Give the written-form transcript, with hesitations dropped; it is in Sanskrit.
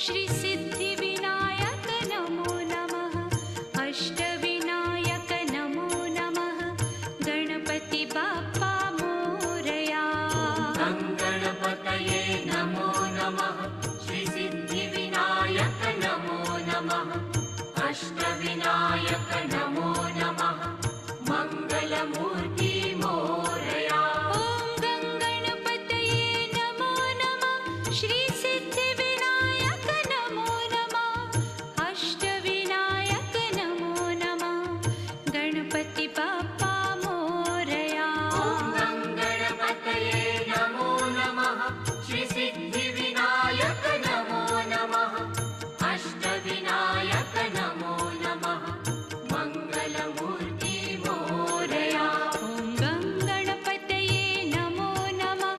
श्री सिद्धिविनायक नमो नमः। अष्टविनायक नमो नमः। गणपति बाप्पा मोरया। गणपतये नमो नमः। श्री सिद्धिविनायक नमो नमः। अष्टविनायक नमो नमः। मंगलमूर्ति मोरया। ॐ गणपतये नमो नमः। श्री